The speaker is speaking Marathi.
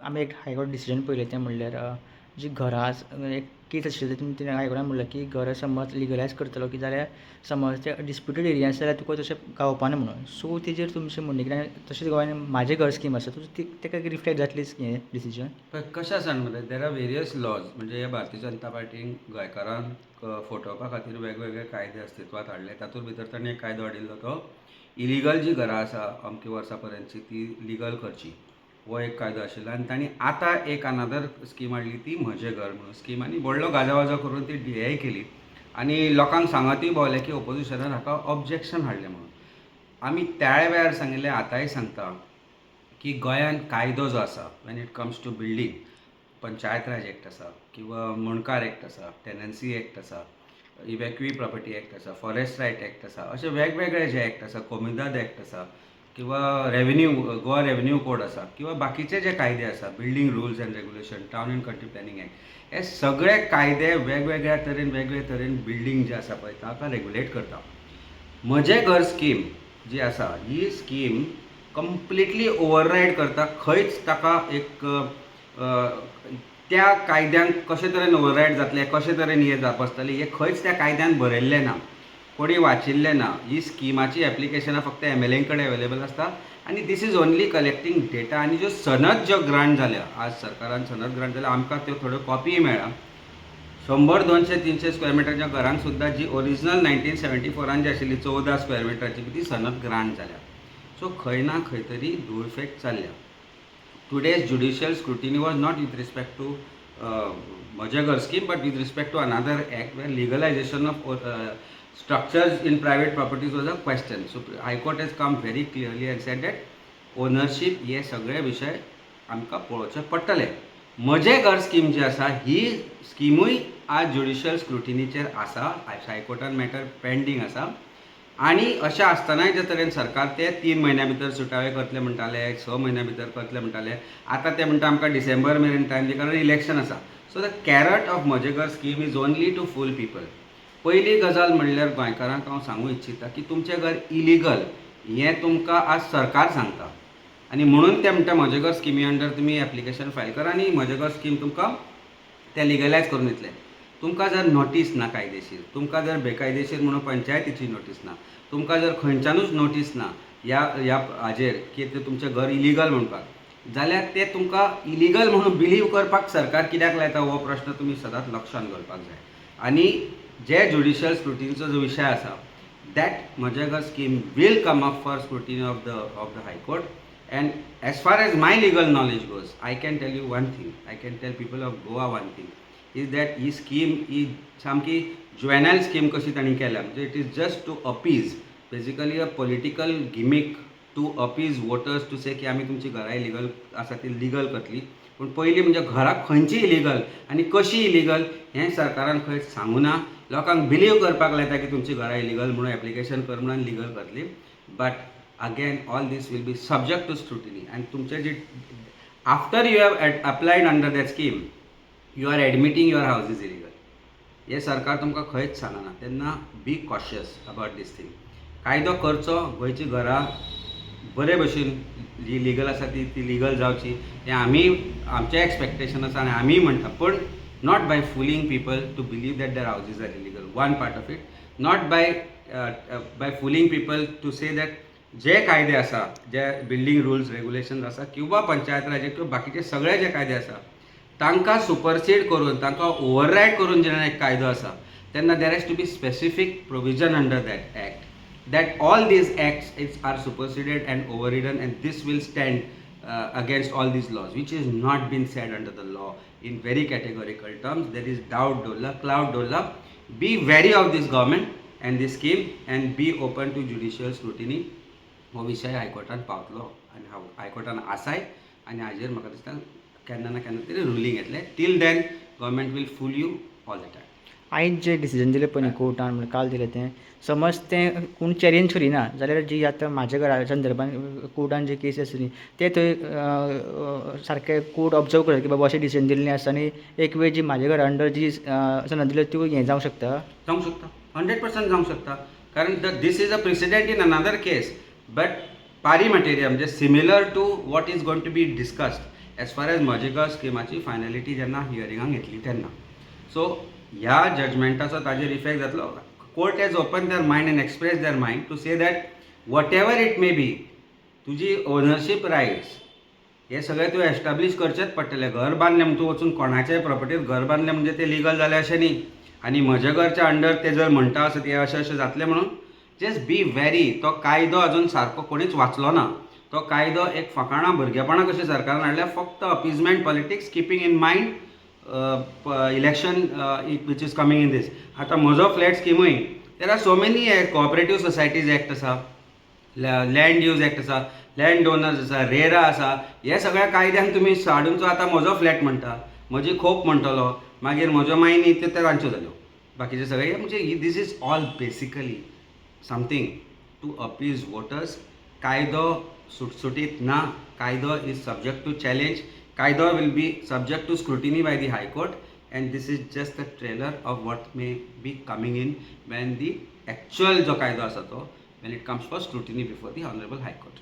आमी एक हायकोर्ट डिसिजन पळयलें तें म्हणल्यार जी घरां एक केस आशिल्ली तितून हायकोर्टान म्हणलें की घर समज लिगलायज करतलो की जाल्यार समज ते डिस्प्युटेड एरिया आसा जाल्यार तुका तशें गावपाना म्हणून. सो तेजेर तुमचें म्हणणें कितें? तशेंच गोंयान म्हाजें घर स्कीम आसा तेका रिफ्लेक्ट जातली हें डिसिजन? पण कशें आसा मरे, देर आर वेरियस लॉज. म्हणजे ह्या भारतीय जनता पार्टीन गोंयकारांक फटोवपा खातीर वेगवेगळे कायदे अस्तित्वात हाडले. तातूंत भितर ताणें एक कायदो हाडिल्लो तो इलिगल जी घरां आसा अमके वर्सां पर्यंतची ती लिगल करची, हो एक कायदो आशिल्लो. आनी तांणी आतां एक अनादर स्कीम हाडली ती म्हजें घर म्हणून स्कीम. आनी व्हडलो गाजावाजा करून ती हेय केली आनी लोकांक सांगतूय भोंवलें की ओपोजिशनान हाका ऑब्जेक्शन हाडलें म्हणून. आमी त्या वेळार सांगिल्लें, आतांय सांगता की गोंयान कायदो जो आसा when it comes to building, Panchayat Raj act आसा किंवा मुणकार एक्ट आसा, टेनन्सी एक्ट आसा, इवॅक्युई प्रॉपर्टी एक्ट आसा, फॉरेस्ट रायट एक्ट आसा, अशे वेगवेगळे जे एक्ट आसा, कोमुनिदाद एक्ट आसा किंवा रेव्हेन्यू गोवा रेव्हेन्यू कोड आसा किंवा बाकीचे जे कायदे आसा, building rules end regulation, town end country planning act, हे सगळे कायदे वेगवेगळ्या तरेन बिल्डींग जे आसा पळय ताका रेग्युलेट करता. म्हजें घर स्कीम जी आसा ही स्कीम कंप्लिटली ओवररायड करता. खंयच ताका एक त्या कायद्यांक कशे तरेन ओवररायड जातले, कशे तरेन हे बसतले, हे खंयच त्या कायद्यान बरयल्लें ना, कोणी वाचिल्लें ना. ही स्किमाची एप्लिकेशनां फक्त MLA कडेन अवेलेबल आसता आनी this is only collecting data. आनी ज्यो सनद ज्यो ग्रांट जाल्या, आज सरकारान सनद ग्रांट जाल्या, आमकां त्यो थोड्यो कॉपी मेळ्ळा. 100, 200, 300 स्क्वेअर मिटरच्या घरांक सुद्दां जी ओरिजिनल 1974 जी आशिल्ली 14 स्क्वेअर मिटरची ती सनद ग्रांट जाल्या. सो खंय ना खंय तरी धूळफेक चालल्या. Today's judicial scrutiny was not with respect to म्हजें घर scheme, but with respect to another act where legalization of structures in private properties was a question. So High Court has come very clearly and said that ownership हे सगळे विशय आमकां पळोवचे पडटले. म्हजें घर स्कीम जी आसा ही स्किमूय आज ज्युडिशियल स्क्रुटिनीचेर आसा. हायकोर्टान मॅटर पेंडींग आसा. आनी अशें आसतनाय जे तरेन सरकार ते 3 म्हयन्या भितर सुटावे करतले म्हणटाले, 6 म्हयन्या भितर करतले म्हणटाले, आतां ते म्हणटा आमकां डिसेंबर मेरेन टायम दी कारण इलेक्शन आसा. So the carrot of Mhaje घर scheme is only to fool people. पयली गजाल म्हणल्यार गोंयकारांक हांव सांगूं इच्छिता की तुमचें घर इलिगल हें तुमकां आज सरकार सांगता. आनी म्हणून ते म्हणटा म्हजें घर स्किमी अंडर तुमी एप्लिकेशन फायल करा आनी म्हजें घर स्कीम तुमकां ते लिगलायज करून दितले. तुमकां जर नोटीस ना कायदेशीर, तुमकां जर बेकायदेशीर म्हणून पंचायतीची नोटीस ना, तुमकां जर खंयच्यानूच नोटीस ना ह्या हाजेर की ते तुमचें घर इलिगल म्हणपाक, जाल्यार ते तुमकां इलिगल म्हणून बिलीव करपाक सरकार कित्याक लायता हो प्रश्न तुमी सदांच लक्षांत घालपाक जाय. आनी जे ज्युडिशियल स्क्रुटिनीचो जो विशय आसा दॅट म्हजें घर scheme will come up for scrutiny of the high court. And as far as my legal knowledge goes, I can tell you one thing, I can tell people of Goa one thing, is that ही स्कीम ही सामकी ज्युएनायल स्कीम कशी तांणी केल्या. म्हणजे it is just to appease, basically a political gimmick to appease voters to say की आमी तुमची घरां इलिगल आसा ती लिगल करतली. पूण पयलीं म्हणजे घरां खंयची इलिगल आनी कशी इलिगल हें सरकारान खंय सांगूं ना. लोकांक बिलीव करपाक लायता की तुमची घरां इलिगल म्हणून एप्लिकेशन कर म्हणून लिगल करतली. But again all this will be subject to scrutiny. आनी तुमचे जी after you have applied under that scheme you are admitting your house is illegal. हे सरकार तुमकां खंयच सांगना. तेन्ना be cautious about this thing. कायदो करचो, गोंयची घरां बरे भशेन जी लिगल आसा ती लिगल जावची हें आमी आमचें एक्सपेक्टेशन आसा आनी आमी म्हणटा. पूण not by fooling people to believe that their houses are illegal, one part of it. Not by fooling people to say that जे कायदे आसा, जे बिल्डींग रुल्स रेग्युलेशन आसा किंवा पंचायत राज किंवा बाकीचे सगळे जे कायदे आसा तांकां सुपरसीड करून, तांकां ओवररायड करून जेन्ना एक कायदो आसा तेन्ना there has to be specific provision under that act that all these acts are superseded and overridden, and this will stand against all these laws, which is not been said under the law in very categorical terms. There is doubt dola, cloud dola. Be wary of this government and this scheme and be open to judicial scrutiny. हो विशय हायकोर्टान पावतलो आनी हायकोर्टान आसाय आनी हाजेर म्हाका दिसता केन्ना ना केन्ना तरी रुलींग येतलें. Till then government will fool you all the time. आयज जे डिसिजन दिलें पळय कोर्टान म्हणजे काल दिलें तें समज तें कोण चॅलेंज करिना जाल्यार जी आतां म्हाज्या घरा संदर्भान कोर्टान जी केस आसली ते थंय सारकें कोर्ट ऑब्जर्व करता की बाबा अशें डिसिजन दिल्लें आसा आनी एक वेळ जी म्हाज्या घरा अंडर जी सनद दिल्यो त्यो हें जावंक शकता. 100% जावंक शकता. कारण this is a precedent in another case but पारी मटेरिया म्हणजे similar to what is going to be discussed as far as मर्जिगर स्किमाची फायनलिटी जेन्ना हियरिंगाक येतली तेन्ना. सो ह्या जजमेंटाचो ताजेर इफेक्ट जातलो. Court has open their mind and express their mind to say that whatever it may be, तुजी ओनरशीप रायट्स हे सगळे तूं एस्टाब्लीश करचेच पडटलें. घर बांदलें म्हणून तूं वचून कोणाच्याय प्रॉपर्टीर घर बांदलें म्हणजे तें लिगल जालें अशें न्ही. आनी म्हज्या घरच्या अंडर ते जर म्हणटा आसत तें अशें जातलें म्हणून जस्ट बी वेरी. तो कायदो अजून सारको कोणीच वाचलो ना. तो कायदो एक फकाणां भुरगेपणां कशें सरकारान हाडल्या, फक्त appeasement politics keeping in mind election which is coming in this. आतां म्हजो फ्लॅट स्किमूय there are so many cooperative societies act आसा, लँड यूज एक्ट आसा, लँड डोनर्स आसा, रेरा आसा. हे सगळ्या कायद्यांक तुमी हाडून आतां म्हजो फ्लॅट म्हणटा, म्हजी खोप म्हणटलो, मागीर म्हज्यो मायनी त्यो तांच्यो जाल्यो बाकीचे सगळे. म्हणजे this is all basically something to appease voters. कायदो सुटसुटीत ना. कायदो इज सब्जेक्ट टू चॅलेंज. कायदो will be subject to scrutiny by the high court. and this is just a trailer of what may be coming in when the actual जो कायदो आसा तो when it comes for scrutiny before the Honorable High Court.